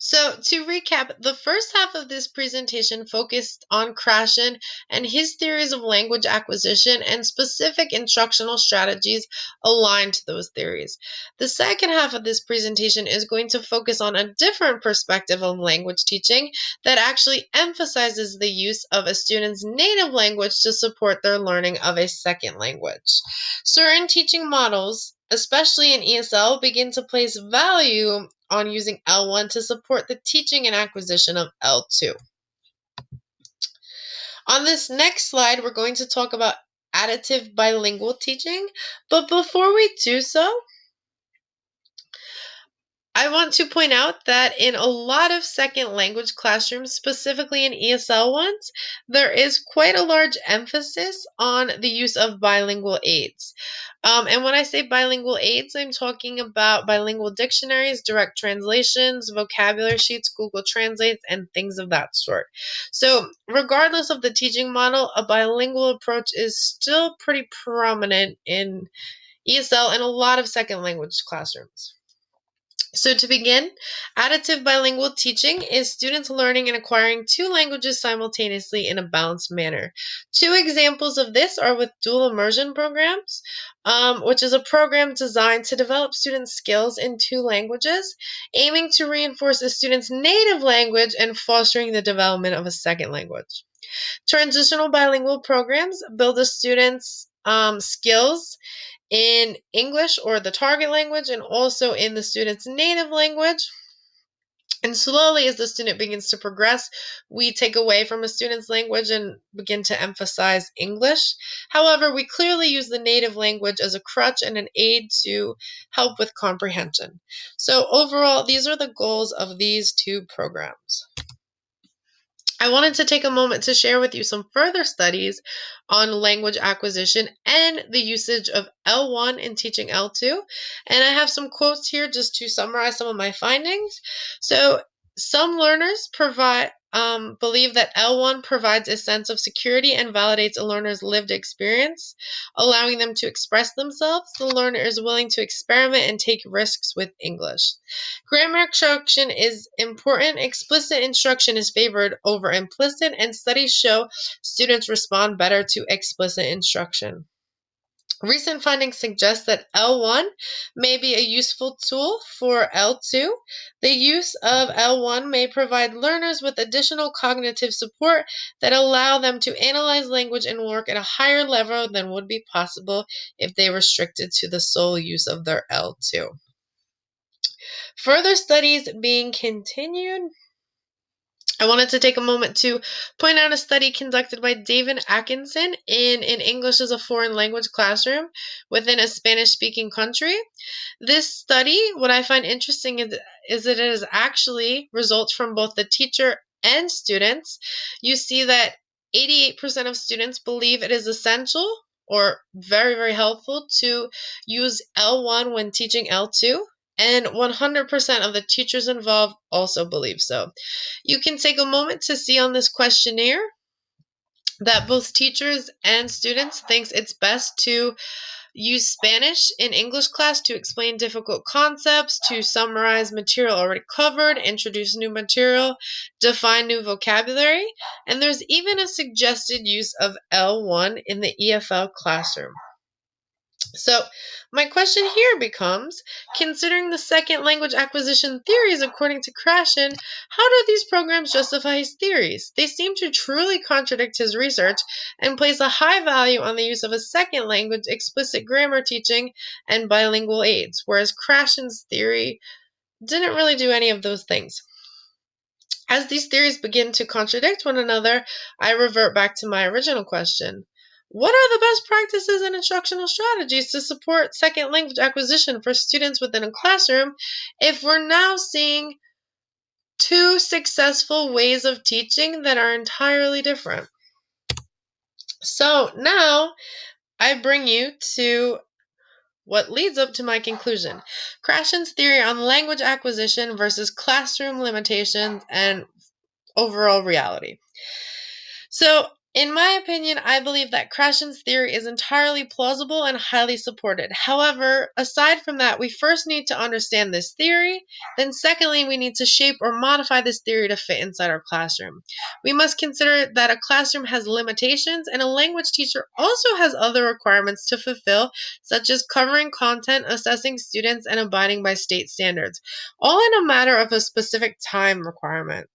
So, to recap, the first half of this presentation focused on Krashen and his theories of language acquisition and specific instructional strategies aligned to those theories. The second half of this presentation is going to focus on a different perspective of language teaching that actually emphasizes the use of a student's native language to support their learning of a second language. Certain teaching models, especially in ESL, begin to place value on using L1 to support the teaching and acquisition of L2. On this next slide, we're going to talk about additive bilingual teaching, but before we do so, I want to point out that in a lot of second language classrooms, specifically in ESL ones, there is quite a large emphasis on the use of bilingual aids. And when I say bilingual aids, I'm talking about bilingual dictionaries, direct translations, vocabulary sheets, Google Translates, and things of that sort. So, regardless of the teaching model, a bilingual approach is still pretty prominent in ESL and a lot of second language classrooms. So to begin, additive bilingual teaching is students learning and acquiring two languages simultaneously in a balanced manner. Two examples of this are with dual immersion programs, which is a program designed to develop students' skills in two languages, aiming to reinforce a student's native language and fostering the development of a second language. Transitional bilingual programs build a student's skills in English or the target language and also in the student's native language. And slowly, as the student begins to progress, we take away from a student's language and begin to emphasize English. However, we clearly use the native language as a crutch and an aid to help with comprehension. So overall, these are the goals of these two programs. I wanted to take a moment to share with you some further studies on language acquisition and the usage of L1 in teaching L2. And I have some quotes here just to summarize some of my findings. So, some learners believe that L1 provides a sense of security and validates a learner's lived experience, allowing them to express themselves. The learner is willing to experiment and take risks with English. Grammar instruction is important. Explicit instruction is favored over implicit, and studies show students respond better to explicit instruction. Recent findings suggest that L1 may be a useful tool for L2. The use of L1 may provide learners with additional cognitive support that allow them to analyze language and work at a higher level than would be possible if they restricted to the sole use of their L2. Further studies being continued. I wanted to take a moment to point out a study conducted by David Atkinson in an English as a foreign language classroom within a Spanish-speaking country. This study, what I find interesting is that it is actually results from both the teacher and students. You see that 88% of students believe it is essential or very, very helpful to use L1 when teaching L2. And 100% of the teachers involved also believe so. You can take a moment to see on this questionnaire that both teachers and students think it's best to use Spanish in English class to explain difficult concepts, to summarize material already covered, introduce new material, define new vocabulary, and there's even a suggested use of L1 in the EFL classroom. So, my question here becomes, considering the second language acquisition theories according to Krashen, how do these programs justify his theories? They seem to truly contradict his research and place a high value on the use of a second language, explicit grammar teaching, and bilingual aids, whereas Krashen's theory didn't really do any of those things. As these theories begin to contradict one another, I revert back to my original question. What are the best practices and instructional strategies to support second language acquisition for students within a classroom if we're now seeing two successful ways of teaching that are entirely different? So now I bring you to what leads up to my conclusion. Krashen's theory on language acquisition versus classroom limitations and overall reality. So In my opinion, I believe that Krashen's theory is entirely plausible and highly supported. However, aside from that, we first need to understand this theory. Then, secondly, we need to shape or modify this theory to fit inside our classroom. We must consider that a classroom has limitations, and a language teacher also has other requirements to fulfill, such as covering content, assessing students, and abiding by state standards, all in a matter of a specific time requirement.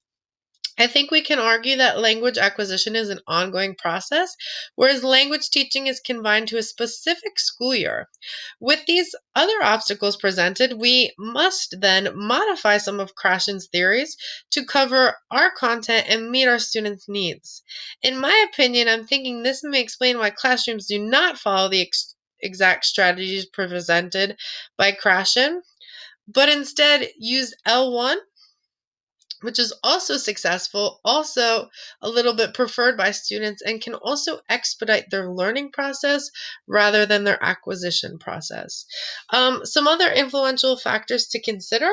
I think we can argue that language acquisition is an ongoing process, whereas language teaching is confined to a specific school year. With these other obstacles presented, we must then modify some of Krashen's theories to cover our content and meet our students' needs. In my opinion, I'm thinking this may explain why classrooms do not follow the exact strategies presented by Krashen, but instead use L1, which is also successful, also a little bit preferred by students, and can also expedite their learning process rather than their acquisition process. Some other influential factors to consider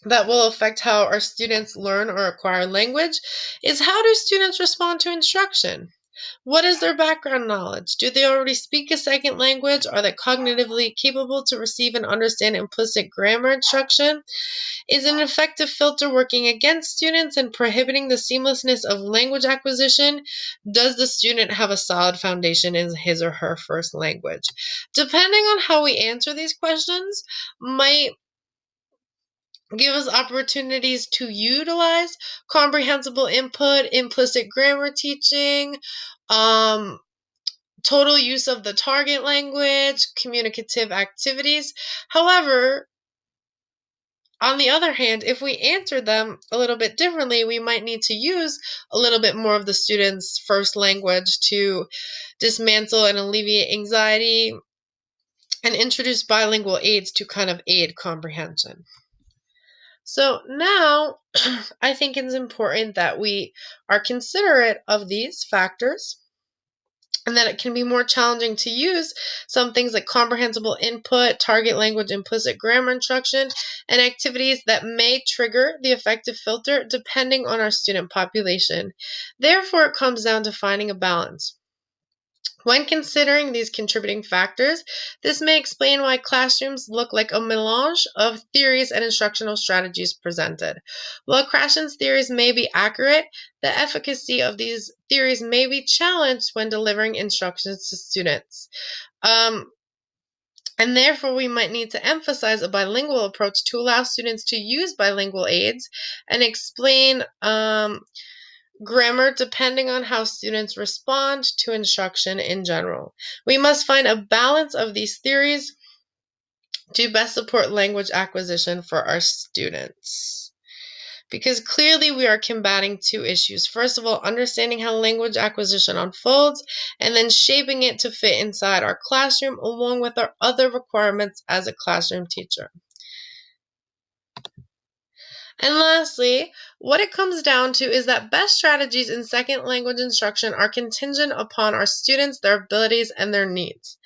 that will affect how our students learn or acquire language is how do students respond to instruction? What is their background knowledge? Do they already speak a second language? Are they cognitively capable to receive and understand implicit grammar instruction? Is an effective filter working against students and prohibiting the seamlessness of language acquisition? Does the student have a solid foundation in his or her first language? Depending on how we answer these questions, might give us opportunities to utilize comprehensible input, implicit grammar teaching, um, total use of the target language, communicative activities. However, on the other hand, if we answer them a little bit differently, we might need to use a little bit more of the student's first language to dismantle and alleviate anxiety and introduce bilingual aids to kind of aid comprehension. So now I think it's important that we are considerate of these factors and that it can be more challenging to use some things like comprehensible input, target language, implicit grammar instruction, and activities that may trigger the effective filter depending on our student population. Therefore, it comes down to finding a balance. When considering these contributing factors, this may explain why classrooms look like a melange of theories and instructional strategies presented. While Krashen's theories may be accurate, the efficacy of these theories may be challenged when delivering instructions to students. And therefore, we might need to emphasize a bilingual approach to allow students to use bilingual aids and explain grammar depending on how students respond to instruction in general. We must find a balance of these theories to best support language acquisition for our students. Because clearly we are combating two issues. First of all, understanding how language acquisition unfolds, and then shaping it to fit inside our classroom along with our other requirements as a classroom teacher. And lastly, what it comes down to is that best strategies in second language instruction are contingent upon our students, their abilities, and their needs.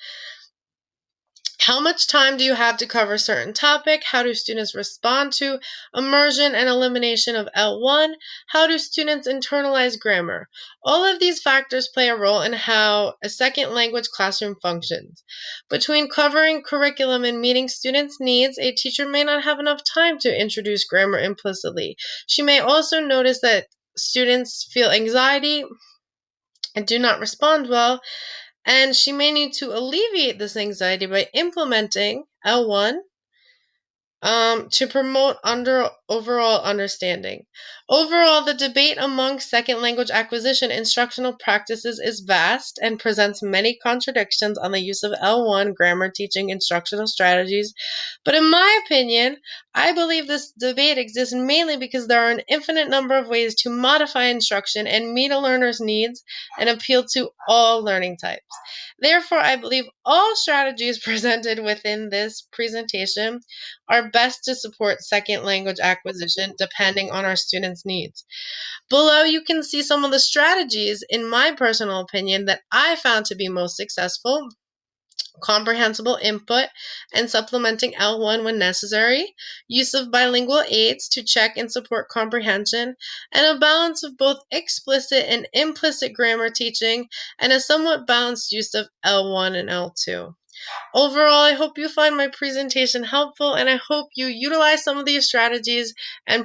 How much time do you have to cover a certain topic? How do students respond to immersion and elimination of L1? How do students internalize grammar? All of these factors play a role in how a second language classroom functions. Between covering curriculum and meeting students' needs, a teacher may not have enough time to introduce grammar implicitly. She may also notice that students feel anxiety and do not respond well, and she may need to alleviate this anxiety by implementing L1 to promote overall understanding. Overall, the debate among second language acquisition instructional practices is vast and presents many contradictions on the use of L1 grammar teaching instructional strategies. But in my opinion, I believe this debate exists mainly because there are an infinite number of ways to modify instruction and meet a learner's needs and appeal to all learning types. Therefore, I believe all strategies presented within this presentation are best to support second language acquisition depending on our students' needs. Below, you can see some of the strategies, in my personal opinion, that I found to be most successful comprehensible input and supplementing L1 when necessary, use of bilingual aids to check and support comprehension, and a balance of both explicit and implicit grammar teaching, and a somewhat balanced use of L1 and L2. Overall, I hope you find my presentation helpful, and I hope you utilize some of these strategies and